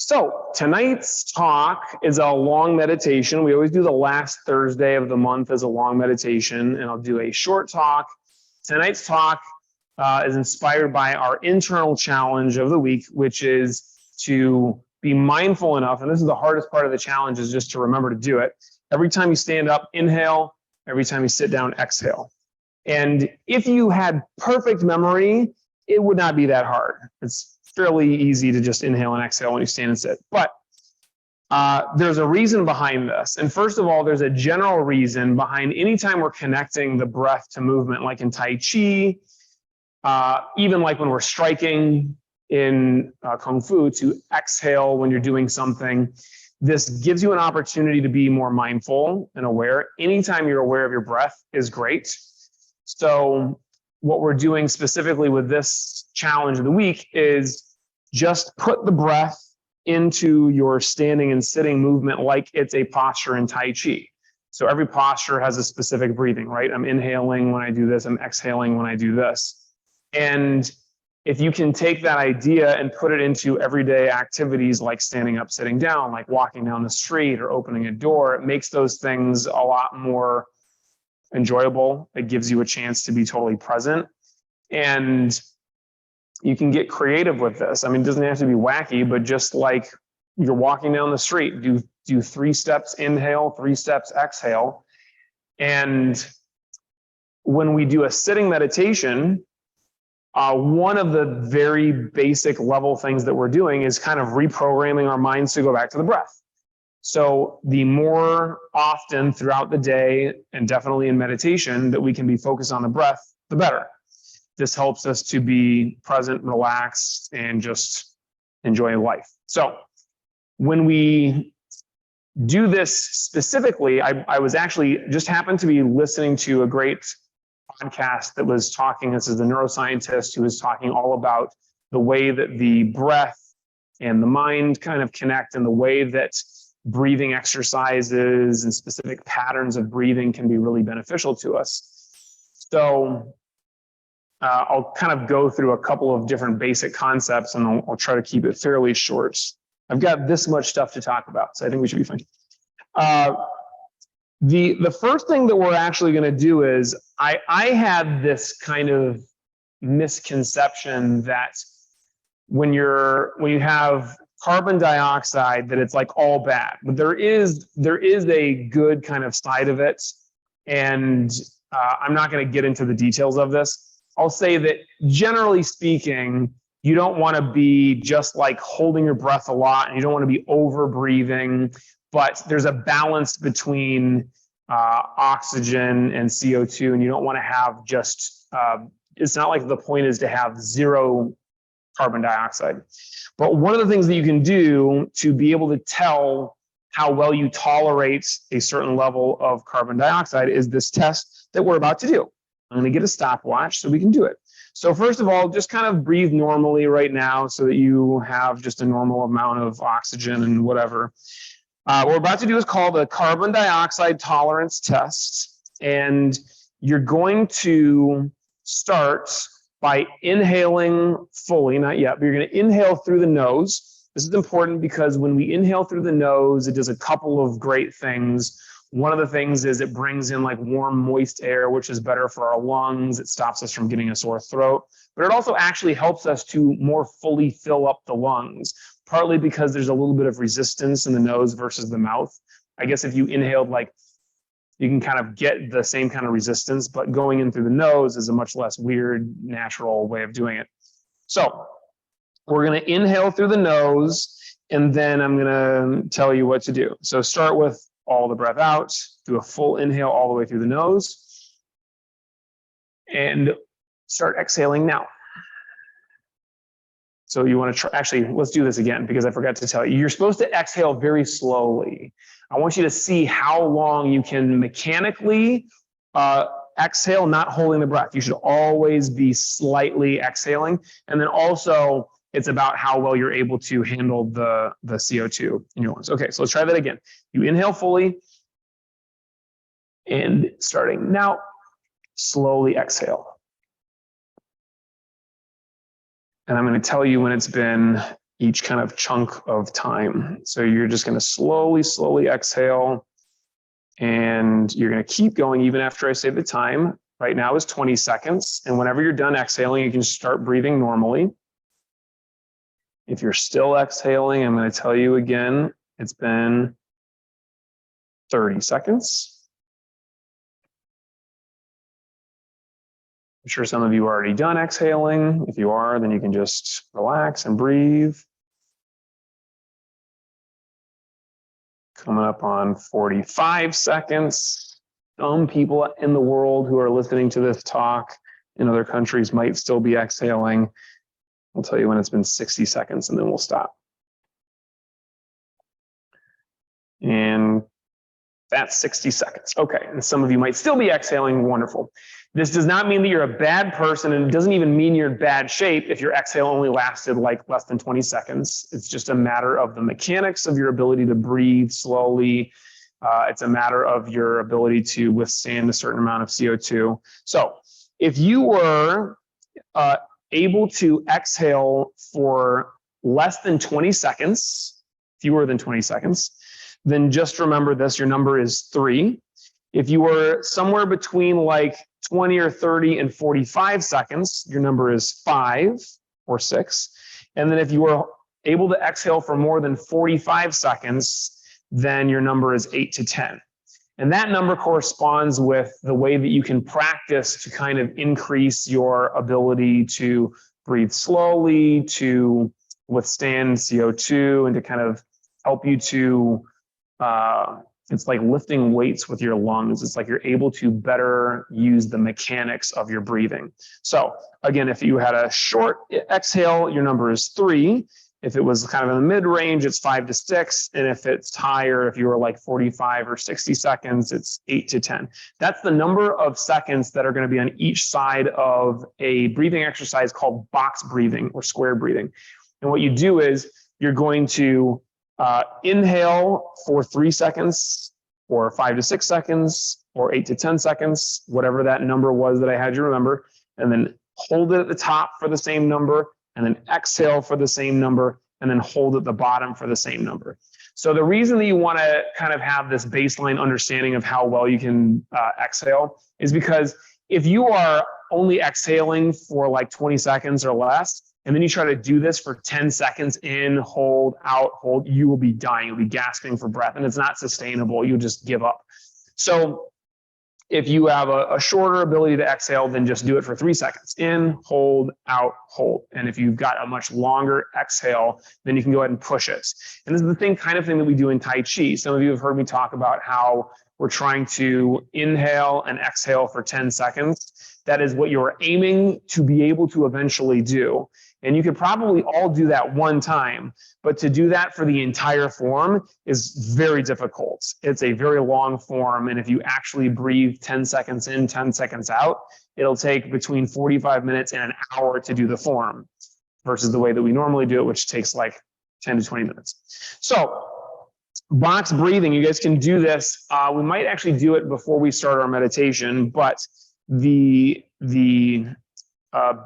So tonight's talk is a long meditation. We always do the last Thursday of the month as a long meditation, and I'll do a short talk. Tonight's talk is inspired by our internal challenge of the week, which is to be mindful enough, and this is the hardest part of the challenge, is just to remember to do it. Every time you stand up, inhale. Every time you sit down, exhale. And if you had perfect memory, it would not be that hard. It's fairly easy to just inhale and exhale when you stand and sit. But there's a reason behind this. And first of all, there's a general reason behind anytime we're connecting the breath to movement, like in Tai Chi, even like when we're striking in Kung Fu, to exhale when you're doing something. This gives you an opportunity to be more mindful and aware. Anytime you're aware of your breath is great. So what we're doing specifically with this challenge of the week is just put the breath into your standing and sitting movement like it's a posture in Tai Chi. So every posture has a specific breathing, right? I'm inhaling when I do this, I'm exhaling when I do this. And if you can take that idea and put it into everyday activities like standing up, sitting down, like walking down the street or opening a door, it makes those things a lot more enjoyable. It gives you a chance to be totally present. And you can get creative with this. I mean, it doesn't have to be wacky, but just like you're walking down the street, do 3 steps inhale, 3 steps exhale. And when we do a sitting meditation, one of the very basic level things that we're doing is kind of reprogramming our minds to go back to the breath. So the more often throughout the day, and definitely in meditation, that we can be focused on the breath, the better. This helps us to be present, relaxed, and just enjoy life. So when we do this specifically, I was actually just happened to be listening to a great podcast that was talking, this is the neuroscientist who was talking all about the way that the breath and the mind kind of connect, and the way that breathing exercises and specific patterns of breathing can be really beneficial to us. So I'll kind of go through a couple of different basic concepts, and I'll try to keep it fairly short. I've got this much stuff to talk about, so I think we should be fine. The first thing that we're actually going to do is I had this kind of misconception that when you have carbon dioxide, that it's like all bad, but there is a good kind of side of it, and I'm not going to get into the details of this. I'll say that generally speaking, you don't want to be just like holding your breath a lot, and you don't want to be over breathing. But there's a balance between oxygen and CO2, and you don't want to have just, it's not like the point is to have zero carbon dioxide. But one of the things that you can do to be able to tell how well you tolerate a certain level of carbon dioxide is this test that we're about to do. I'm going to get a stopwatch so we can do it. So first of all, just kind of breathe normally right now so that you have just a normal amount of oxygen and whatever. What we're about to do is called a carbon dioxide tolerance test. And you're going to start by inhaling fully, not yet, but you're going to inhale through the nose. This is important because when we inhale through the nose, it does a couple of great things. One of the things is it brings in like warm, moist air, which is better for our lungs. It stops us from getting a sore throat, but it also actually helps us to more fully fill up the lungs, partly because there's a little bit of resistance in the nose versus the mouth. I guess if you inhaled, like, you can kind of get the same kind of resistance, but going in through the nose is a much less weird, natural way of doing it. So we're going to inhale through the nose, and then I'm going to tell you what to do. So start with all the breath out, do a full inhale all the way through the nose, and start exhaling now. So you want to try, actually, let's do this again because I forgot to tell you. You're supposed to exhale very slowly. I want you to see how long you can mechanically exhale, not holding the breath. You should always be slightly exhaling. And then also, it's about how well you're able to handle the CO2 in your lungs. Okay, so let's try that again. You inhale fully, and starting now, slowly exhale. And I'm going to tell you when it's been each kind of chunk of time. So you're just going to slowly exhale, and you're going to keep going even after I say the time. Right now is 20 seconds. And whenever you're done exhaling, you can start breathing normally. If you're still exhaling, I'm going to tell you again, it's been 30 seconds. I'm sure some of you are already done exhaling. If you are, then you can just relax and breathe. Coming up on 45 seconds. Some people in the world who are listening to this talk in other countries might still be exhaling. I'll tell you when it's been 60 seconds and then we'll stop. And that's 60 seconds. Okay, and some of you might still be exhaling. Wonderful. This does not mean that you're a bad person, and it doesn't even mean you're in bad shape if your exhale only lasted like less than 20 seconds. It's just a matter of the mechanics of your ability to breathe slowly. It's a matter of your ability to withstand a certain amount of CO2. So if you were able to exhale for less than 20 seconds, fewer than 20 seconds, then just remember this, your number is 3. If you were somewhere between like 20 or 30 and 45 seconds, your number is 5 or 6. And then if you were able to exhale for more than 45 seconds, then your number is 8 to 10. And that number corresponds with the way that you can practice to kind of increase your ability to breathe slowly, to withstand CO2, and to kind of help you to, it's like lifting weights with your lungs. It's like you're able to better use the mechanics of your breathing. So again, if you had a short exhale, your number is 3. If it was kind of in the mid-range, it's 5 to 6. And if it's higher, if you were like 45 or 60 seconds, it's 8 to 10. That's the number of seconds that are going to be on each side of a breathing exercise called box breathing or square breathing. And what you do is you're going to inhale for 3 seconds or 5 to 6 seconds or 8 to 10 seconds, whatever that number was that I had you remember, and then hold it at the top for the same number, and then exhale for the same number, and then hold at the bottom for the same number. So the reason that you want to kind of have this baseline understanding of how well you can exhale is because if you are only exhaling for like 20 seconds or less, and then you try to do this for 10 seconds in, hold, out, hold, you will be dying. You'll be gasping for breath, and it's not sustainable. You'll just give up. So if you have a shorter ability to exhale, then just do it for 3 seconds. In, hold, out, hold. And if you've got a much longer exhale, then you can go ahead and push it. And this is the kind of thing that we do in Tai Chi. Some of you have heard me talk about how we're trying to inhale and exhale for 10 seconds. That is what you're aiming to be able to eventually do. And you could probably all do that one time, but to do that for the entire form is very difficult. It's a very long form, and if you actually breathe 10 seconds in, 10 seconds out, it'll take between 45 minutes and an hour to do the form versus the way that we normally do it, which takes like 10 to 20 minutes. So box breathing, you guys can do this. We might actually do it before we start our meditation, but the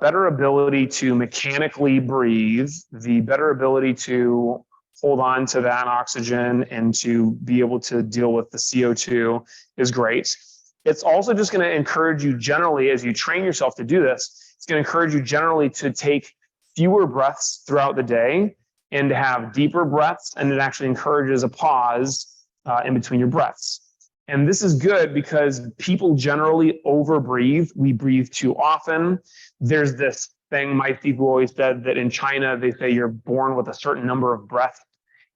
better ability to mechanically breathe, the better ability to hold on to that oxygen and to be able to deal with the CO2 is great. It's also just going to encourage you generally, as you train yourself to do this, it's going to encourage you generally to take fewer breaths throughout the day and to have deeper breaths, and it actually encourages a pause in between your breaths. And this is good because people generally overbreathe. We breathe too often. There's this thing my people always said that in China, they say you're born with a certain number of breaths.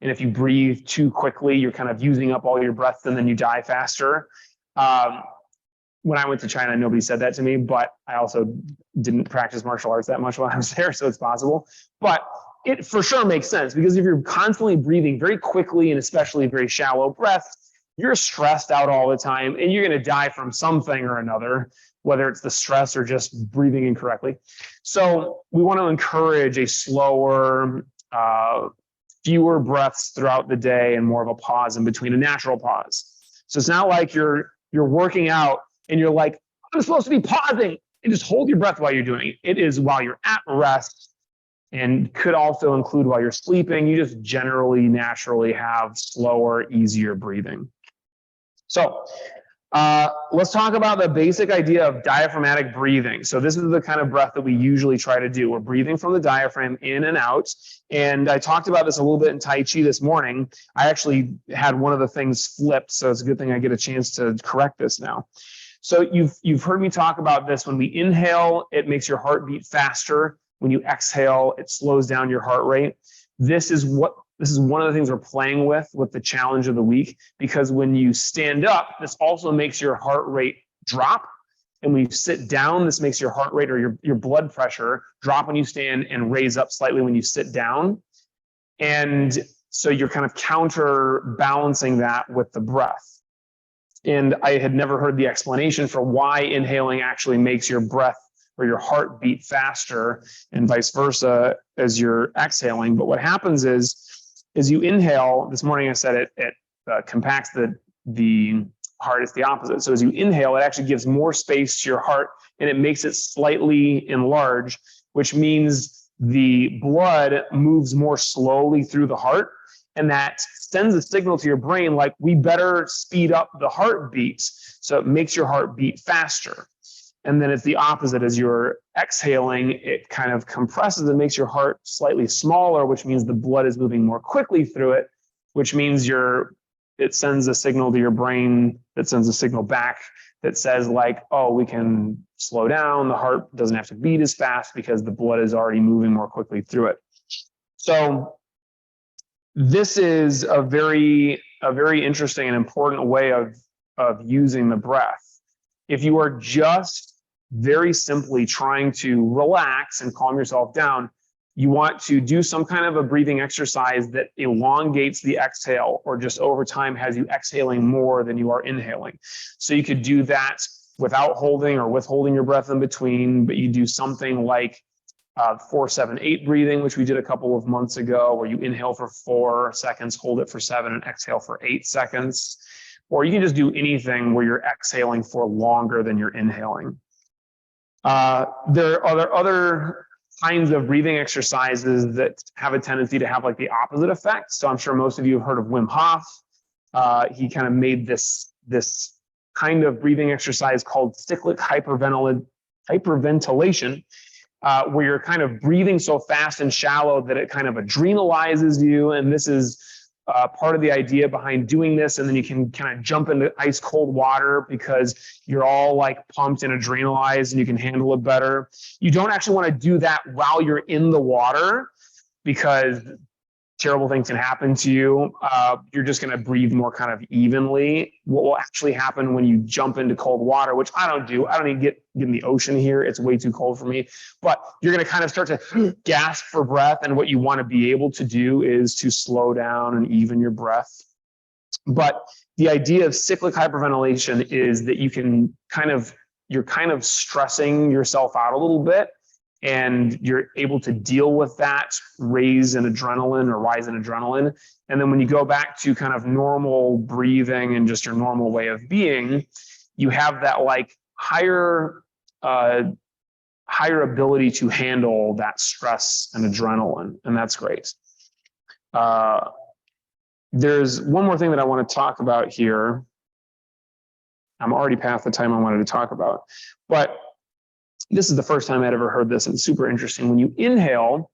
And if you breathe too quickly, you're kind of using up all your breaths and then you die faster. When I went to China, nobody said that to me, but I also didn't practice martial arts that much while I was there, so it's possible. But it for sure makes sense because if you're constantly breathing very quickly and especially very shallow breaths, you're stressed out all the time and you're going to die from something or another, whether it's the stress or just breathing incorrectly. So we want to encourage a slower, fewer breaths throughout the day and more of a pause in between, a natural pause. So it's not like you're working out and you're like, I'm supposed to be pausing, and just hold your breath while you're doing it. It is while you're at rest, and could also include while you're sleeping. You just generally naturally have slower, easier breathing. So let's talk about the basic idea of diaphragmatic breathing. So this is the kind of breath that we usually try to do. We're breathing from the diaphragm in and out. And I talked about this a little bit in Tai Chi this morning. I actually had one of the things flipped, so it's a good thing I get a chance to correct this now. So you've heard me talk about this. When we inhale, it makes your heart beat faster. When you exhale, it slows down your heart rate. This is one of the things we're playing with the challenge of the week, because when you stand up, this also makes your heart rate drop. And when you sit down, this makes your heart rate or your blood pressure drop when you stand and raise up slightly when you sit down. And so you're kind of counterbalancing that with the breath. And I had never heard the explanation for why inhaling actually makes your breath or your heart beat faster and vice versa as you're exhaling. But what happens is you inhale, this morning I said it compacts the heart. It's the opposite. So as you inhale, it actually gives more space to your heart and it makes it slightly enlarged, which means the blood moves more slowly through the heart. And that sends a signal to your brain like, we better speed up the heartbeats. So it makes your heart beat faster. And then it's the opposite. As you're exhaling, it kind of compresses and makes your heart slightly smaller, which means the blood is moving more quickly through it, which means it sends a signal to your brain that sends a signal back that says like, oh, we can slow down. The heart doesn't have to beat as fast because the blood is already moving more quickly through it. So this is a very interesting and important way of using the breath. If you are just very simply trying to relax and calm yourself down, you want to do some kind of a breathing exercise that elongates the exhale or just over time has you exhaling more than you are inhaling. So you could do that without holding or withholding your breath in between, but you do something like 4-7-8 breathing, which we did a couple of months ago, where you inhale for 4 seconds, hold it for 7, and exhale for 8 seconds. Or you can just do anything where you're exhaling for longer than you're inhaling. There are other kinds of breathing exercises that have a tendency to have like the opposite effect. So I'm sure most of you have heard of Wim Hof. He kind of made this kind of breathing exercise called cyclic hyperventilation, where you're kind of breathing so fast and shallow that it kind of adrenalizes you. And this is part of the idea behind doing this. And then you can kind of jump into ice cold water because you're all like pumped and adrenalized and you can handle it better. You don't actually want to do that while you're in the water because terrible things can happen to you. You're just going to breathe more kind of evenly. What will actually happen when you jump into cold water, which I don't do. I don't even get in the ocean here. It's way too cold for me. But you're going to kind of start to gasp for breath. And what you want to be able to do is to slow down and even your breath. But the idea of cyclic hyperventilation is that you're kind of stressing yourself out a little bit. And you're able to deal with that rise in adrenaline. And then when you go back to kind of normal breathing and just your normal way of being, you have that like higher ability to handle that stress and adrenaline. And that's great. There's one more thing that I want to talk about here. I'm already past the time I wanted to talk about, but this is the first time I'd ever heard this, and it's super interesting. When you inhale,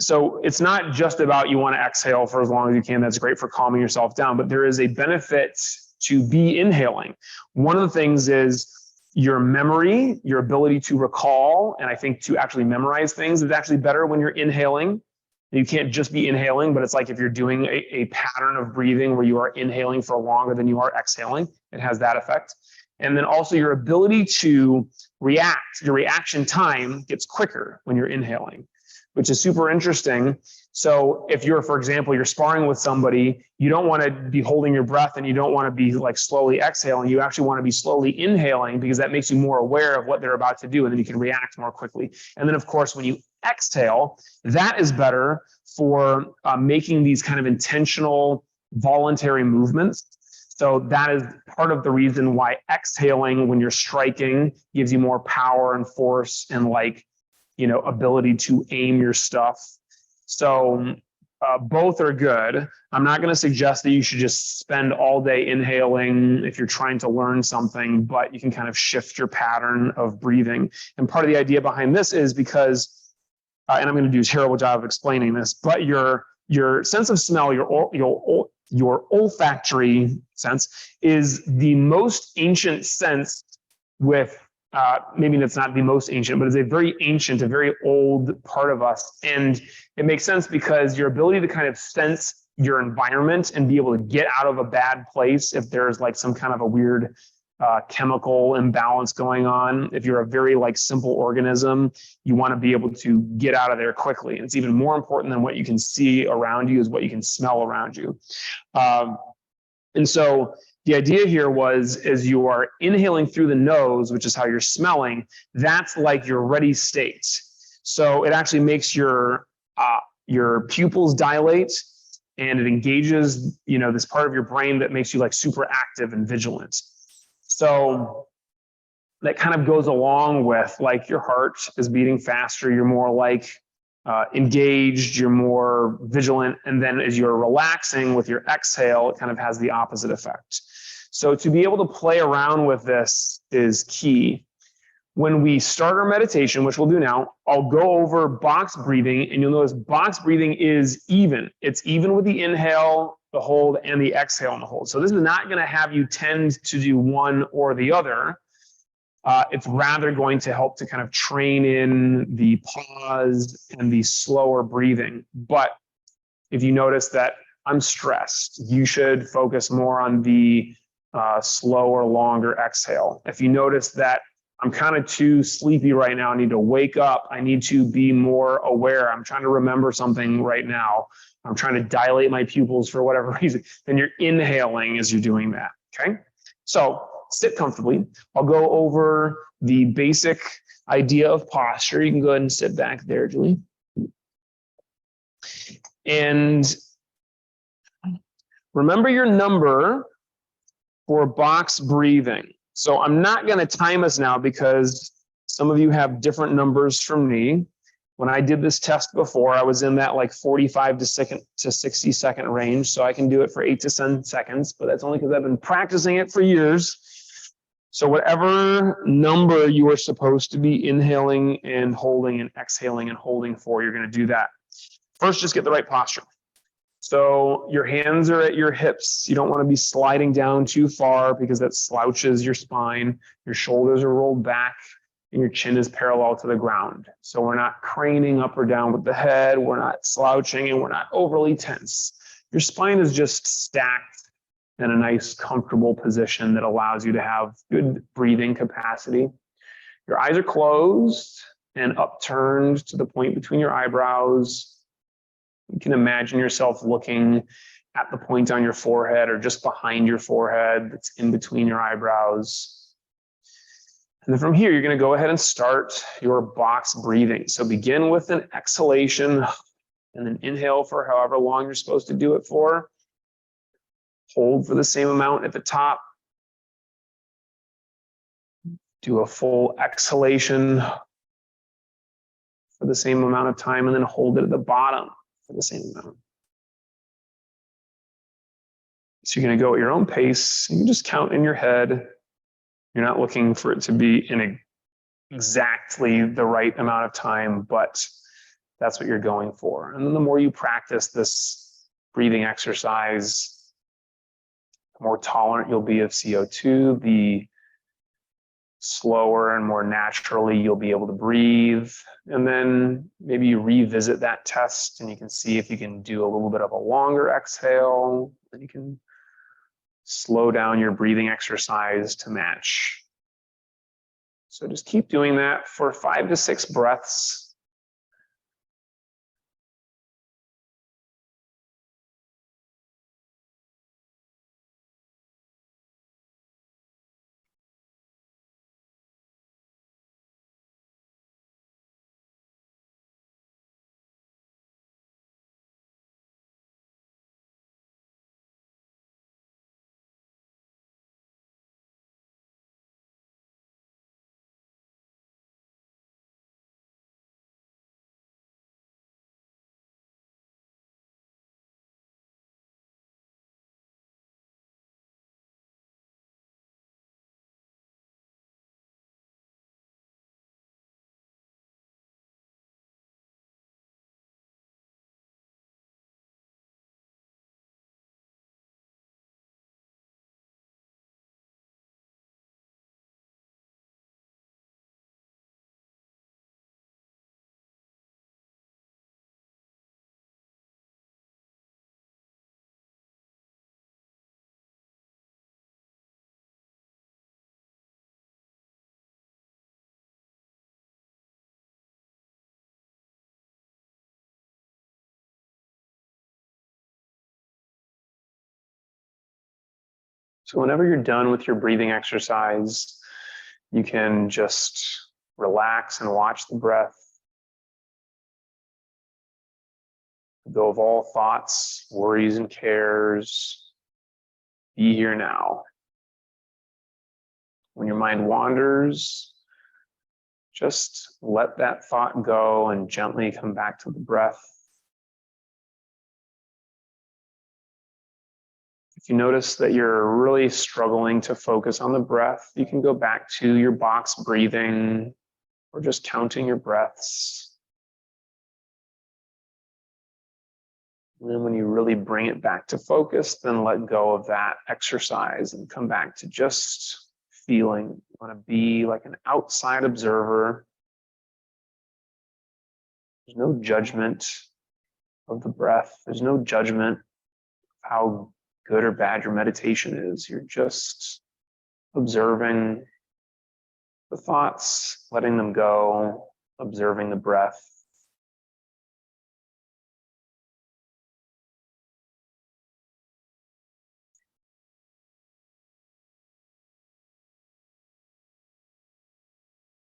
so it's not just about you want to exhale for as long as you can. That's great for calming yourself down, but there is a benefit to be inhaling. One of the things is your memory, your ability to recall, and I think to actually memorize things is actually better when you're inhaling. You can't just be inhaling, but it's like if you're doing a pattern of breathing where you are inhaling for longer than you are exhaling, it has that effect. And then also your ability to react, your reaction time gets quicker when you're inhaling, which is super interesting. So if you're, for example, you're sparring with somebody, you don't want to be holding your breath and you don't want to be like slowly exhaling. You actually want to be slowly inhaling because that makes you more aware of what they're about to do and then you can react more quickly. And then of course, when you exhale, that is better for making these kind of intentional voluntary movements. So that is part of the reason why exhaling when you're striking gives you more power and force and like, ability to aim your stuff. So both are good. I'm not going to suggest that you should just spend all day inhaling if you're trying to learn something, but you can kind of shift your pattern of breathing. And part of the idea behind this is because, and I'm going to do a terrible job of explaining this, but your sense of smell, your olfactory sense, is the most ancient sense with maybe that's not the most ancient, but it's a very ancient, a very old part of us. And it makes sense because your ability to kind of sense your environment and be able to get out of a bad place if there's like some kind of a weird chemical imbalance going on. If you're a very like simple organism, you want to be able to get out of there quickly. And it's even more important than what you can see around you is what you can smell around you. And so the idea here was, as you are inhaling through the nose, which is how you're smelling, that's like your ready state. So it actually makes your pupils dilate, and it engages, this part of your brain that makes you like super active and vigilant. So that kind of goes along with like your heart is beating faster. You're more like engaged, you're more vigilant. And then as you're relaxing with your exhale, it kind of has the opposite effect. So to be able to play around with this is key. When we start our meditation, which we'll do now, I'll go over box breathing, and you'll notice box breathing is even. It's even with the inhale, the hold, and the exhale and the hold. So this is not going to have you tend to do one or the other. It's rather going to help to kind of train in the pause and the slower breathing. But if you notice that I'm stressed, you should focus more on the slower, longer exhale. If you notice that I'm kind of too sleepy right now, I need to wake up, I need to be more aware, I'm trying to remember something right now, I'm trying to dilate my pupils for whatever reason, then you're inhaling as you're doing that, okay? So sit comfortably. I'll go over the basic idea of posture. You can go ahead and sit back there, Julie. And remember your number for box breathing. So I'm not going to time us now because some of you have different numbers from me. When I did this test before, I was in that like 45 to 60 second range. So I can do it for 8 to 10 seconds, but that's only because I've been practicing it for years. So whatever number you are supposed to be inhaling and holding and exhaling and holding for, you're going to do that. First, just get the right posture. So your hands are at your hips. You don't want to be sliding down too far because that slouches your spine. Your shoulders are rolled back and your chin is parallel to the ground. So we're not craning up or down with the head. We're not slouching and we're not overly tense. Your spine is just stacked in a nice, comfortable position that allows you to have good breathing capacity. Your eyes are closed and upturned to the point between your eyebrows. You can imagine yourself looking at the point on your forehead or just behind your forehead that's in between your eyebrows. And then from here, you're going to go ahead and start your box breathing. So begin with an exhalation and then inhale for however long you're supposed to do it for. Hold for the same amount at the top. Do a full exhalation for the same amount of time and then hold it at the bottom for the same amount. So you're going to go at your own pace. You can just count in your head. You're not looking for it to be in exactly the right amount of time, but that's what you're going for. And then the more you practice this breathing exercise, the more tolerant you'll be of CO2, the slower and more naturally you'll be able to breathe. And then maybe you revisit that test and you can see if you can do a little bit of a longer exhale. Then you can slow down your breathing exercise to match. So just keep doing that for 5 to 6 breaths. So whenever you're done with your breathing exercise, you can just relax and watch the breath. Go of all thoughts, worries, and cares. Be here now. When your mind wanders, just let that thought go and gently come back to the breath. If you notice that you're really struggling to focus on the breath, you can go back to your box breathing or just counting your breaths. And then when you really bring it back to focus, then let go of that exercise and come back to just feeling. You want to be like an outside observer. There's no judgment of the breath. There's no judgment of how good or bad your meditation is. You're just observing the thoughts, letting them go, observing the breath.